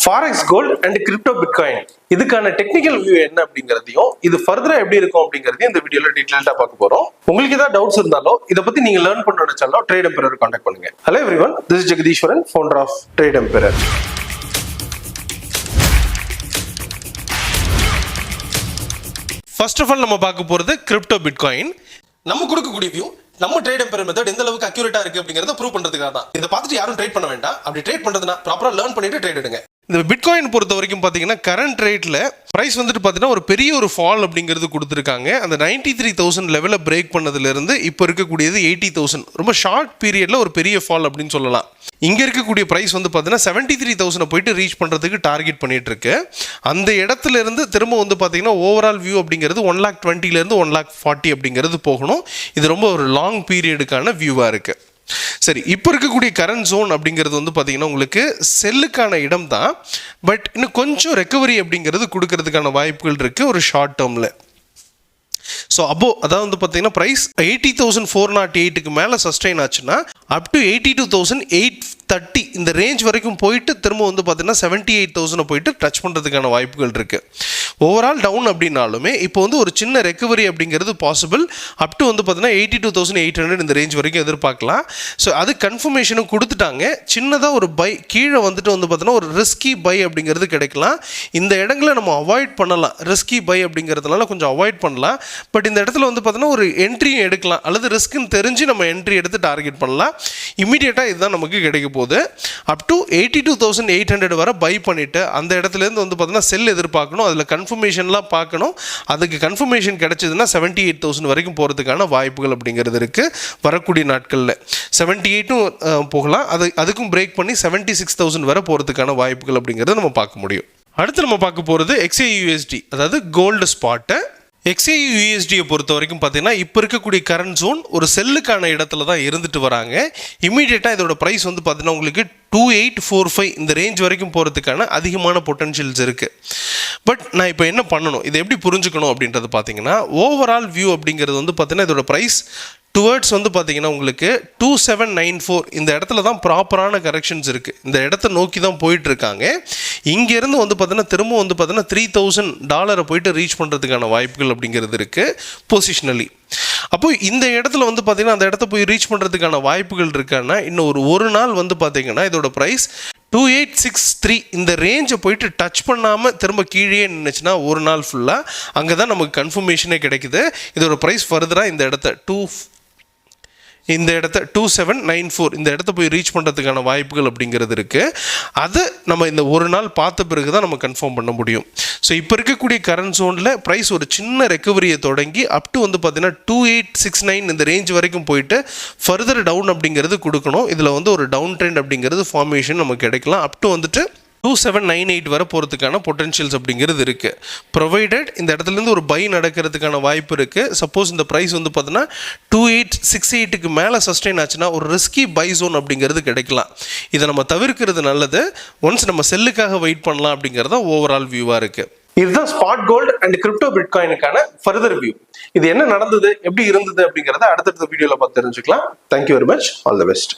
Forex gold and crypto bitcoin இதுக்கான technical view என்ன அப்படிங்கிறதையும் இது ஃபர்தரா எப்படி இருக்கும் அப்படிங்கிறதையும் இந்த வீடியோல டீடைலா பார்க்க போறோம். உங்களுக்கு ஏதாவது டவுட்ஸ் இருந்தாலும் இதை பத்தி நீங்க லேர்ன் பண்ண நினைச்சாலும் ட்ரேட் எம்பரர் கான்டாக்ட் பண்ணுங்க. Hello everyone, this is Jagadeeswaran, founder of Trade Emperor. First of all நம்ம பார்க்க போறது கிரிப்டோ பிட்காயின். நம்ம கொடுக்கக்கூடிய வியூ நம்ம ட்ரேட் எம்பரர் மெத்தட் எந்த அளவுக்கு அக்யூரேட்டா இருக்கு அப்படிங்கறத ப்ரூவ் பண்றதுக்காக தான். இதை பார்த்துட்டு யாரும் ட்ரேட் பண்ண வேண்டாம். அப்படி ட்ரேட் பண்றதுனா ப்ராப்பரா லேர்ன் பண்ணிட்டு ட்ரேட் எடுங்க. இந்த பிட்காயின் பொறுத்த வரைக்கும் பார்த்தீங்கன்னா கரண்ட் ரேட்டில் ப்ரைஸ் வந்துட்டு பார்த்தீங்கன்னா ஒரு பெரிய ஒரு ஃபால் அப்படிங்கிறது கொடுத்துருக்காங்க. அந்த 93,000 லெவலில் பிரேக் பண்ணதுலேருந்து இப்போ இருக்கக்கூடியது 80,000. ரொம்ப ஷார்ட் பீரியடில் ஒரு பெரிய ஃபால் அப்படின்னு சொல்லலாம். இங்கே இருக்கக்கூடிய ப்ரைஸ் வந்து பார்த்தீங்கன்னா 73,000 போயிட்டு ரீச் பண்ணுறதுக்கு டார்கெட் பண்ணிட்டு இருக்கு. அந்த இடத்துல இருந்து திரும்ப வந்து பார்த்தீங்கன்னா ஓவரால் வியூ அப்படிங்கிறது 1,20,000 1,40,000 அப்படிங்கிறது போகணும். இது ரொம்ப ஒரு லாங் பீரியடுக்கான வியூவாக இருக்குது. சரி, இப்போ இருக்கக்கூடிய கரண்ட் ஜோன் அப்படிங்கிறது வந்து பார்த்தீங்கன்னா உங்களுக்கு செல்லுக்கான இடம் தான். பட் இன்னும் கொஞ்சம் ரெக்கவரி அப்படிங்கிறது கொடுக்கறதுக்கான வாய்ப்புகள் இருக்குது ஒரு ஷார்ட் டேர்மில். ஸோ அதாவது வந்து பார்த்தீங்கன்னா ப்ரைஸ் 80,408க்கு மேலே சஸ்டெயின் ஆச்சுன்னா அப் டு 82,830 இந்த ரேஞ்ச் வரைக்கும் போயிட்டு திரும்ப வந்து பார்த்தீங்கன்னா 78,000 போயிட்டு டச் பண்ணுறதுக்கான வாய்ப்புகள் இருக்குது. ஓவரால் டவுன் அப்படின்னாலுமே இப்போ வந்து ஒரு சின்ன ரெக்கவரி அப்படிங்கிறது பாசிபிள். அப் டு வந்து பார்த்தீங்கன்னா 82,800 இந்த ரேஞ்ச் வரைக்கும் எதிர்பார்க்கலாம். ஸோ அது கன்ஃபர்மேஷனும் கொடுத்துட்டாங்க. சின்னதாக ஒரு பை கீழே வந்துட்டு வந்து பார்த்தீங்கன்னா ஒரு ரிஸ்கி பை அப்படிங்கிறது கிடைக்கலாம். இந்த இடங்களை நம்ம அவாய்ட் பண்ணலாம். ரிஸ்கி பை அப்படிங்கிறதுனால கொஞ்சம் அவாய்ட் பண்ணலாம். பட் இந்த இடத்துல வந்து பார்த்தீங்கன்னா ஒரு என்ட்ரியும் எடுக்கலாம், அல்லது ரிஸ்க்குன்னு தெரிஞ்சு நம்ம என்ட்ரி எடுத்து டார்கெட் பண்ணலாம். இமீடியட்டாக இதுதான் நமக்கு கிடைக்க போகுது. அப் டு 82,800 வரை பை பண்ணிவிட்டு அந்த இடத்துலேருந்து வந்து பார்த்தீங்கன்னா செல் எதிர்பார்க்கணும். அதில் கன்ஃபர்மேஷன்லாம் பார்க்கணும். அதுக்கு கன்ஃபர்மேஷன் கிடைச்சதுன்னா 78,000 வரைக்கும் போகிறதுக்கான வாய்ப்புகள் அப்படிங்கிறது இருக்குது. வரக்கூடிய நாட்களில் 78 போகலாம். அதுக்கும் பிரேக் பண்ணி 76,000 வரை போகிறதுக்கான வாய்ப்புகள் அப்படிங்கிறத நம்ம பார்க்க முடியும். அடுத்து நம்ம பார்க்க போகிறது XAUUSD, அதாவது கோல்டு ஸ்பாட்டை. XAUUSDயை பொறுத்த வரைக்கும் பார்த்தீங்கன்னா இப்போ இருக்கக்கூடிய கரண்ட் ஜோன் ஒரு செல்லுக்கான இடத்துல தான் இருந்துட்டு வராங்க. இமீடியட்டாக இதோட ப்ரைஸ் வந்து பார்த்தீங்கன்னா உங்களுக்கு 2845 இந்த ரேஞ்ச் வரைக்கும் போகிறதுக்கான அதிகமான பொட்டன்ஷியல்ஸ் இருக்குது. பட் நான் இப்போ என்ன பண்ணணும், இதை எப்படி புரிஞ்சுக்கணும் அப்படின்றது பார்த்தீங்கன்னா ஓவரால் வியூ அப்படிங்கிறது வந்து பார்த்தீங்கன்னா இதோட ப்ரைஸ் டுவர்ட்ஸ் வந்து பார்த்தீங்கன்னா உங்களுக்கு 2794 இந்த இடத்துல தான் ப்ராப்பரான கரெக்ஷன்ஸ் இருக்குது. இந்த இடத்த நோக்கி தான் போயிட்டுருக்காங்க. இங்கேருந்து வந்து பார்த்தீங்கன்னா திரும்ப வந்து பார்த்தீங்கன்னா $3,000 போயிட்டு ரீச் பண்ணுறதுக்கான வாய்ப்புகள் அப்படிங்கிறது இருக்குது பொசிஷனலி. அப்போது இந்த இடத்துல வந்து பார்த்தீங்கன்னா அந்த இடத்த போய் ரீச் பண்ணுறதுக்கான வாய்ப்புகள் இருக்கான்னா இன்னும் ஒரு நாள் வந்து பார்த்தீங்கன்னா இதோட ப்ரைஸ் 2863 இந்த ரேஞ்சை போயிட்டு டச் பண்ணாமல் திரும்ப கீழே நின்றுச்சுன்னா ஒரு நாள் ஃபுல்லாக அங்கே தான் நமக்கு கன்ஃபர்மேஷனே கிடைக்குது. இதோட ப்ரைஸ் ஃபர்தராக இந்த இடத்த 2794 இந்த இடத்த போய் ரீச் பண்ணுறதுக்கான வாய்ப்புகள் அப்படிங்கிறது இருக்குது. அது நம்ம இந்த ஒரு நாள் பார்த்த பிறகு தான் நம்ம கன்ஃபார்ம் பண்ண முடியும். ஸோ இப்போ இருக்கக்கூடிய கரண்ட் ஜோனில் ப்ரைஸ் ஒரு சின்ன ரெக்கவரியை தொடங்கி அப் டு வந்து பார்த்தீங்கன்னா 2869 இந்த ரேஞ்ச் வரைக்கும் போயிட்டு ஃபர்தர் டவுன் அப்படிங்கிறது கொடுக்கணும். இதில் வந்து ஒரு டவுன் ட்ரெண்ட் அப்படிங்கிறது ஃபார்மேஷன் நமக்கு கிடைக்கலாம். அப் டு வந்துட்டு 2798 வரை போகிறதுக்கான பொட்டன்ஷியல்ஸ் அப்படிங்கிறது இருக்குது. ப்ரொவைடட் இந்த இடத்துலேருந்து ஒரு பை நடக்கிறதுக்கான வாய்ப்பு இருக்குது. சப்போஸ் இந்த ப்ரைஸ் வந்து பார்த்தீங்கன்னா 2868க்கு மேலே சஸ்டெயின் ஆச்சுன்னா ஒரு ரிஸ்கி பை ஜோன் அப்படிங்கிறது கிடைக்கலாம். இதை நம்ம தவிர்க்கிறது நல்லது. ஒன்ஸ் நம்ம செல்லுக்காக வெயிட் பண்ணலாம் அப்படிங்கிறது ஓவரால் வியூவாக இருக்குது. இதுதான் ஸ்பாட் கோல்டு அண்ட் கிரிப்டோ பிட்காயினுக்கான ஃபர்தர் வியூ. இது என்ன நடந்தது, எப்படி இருந்தது அப்படிங்கிறத அடுத்தடுத்த வீடியோவில் பார்த்து தெரிஞ்சுக்கலாம். Thank you very much. All the best.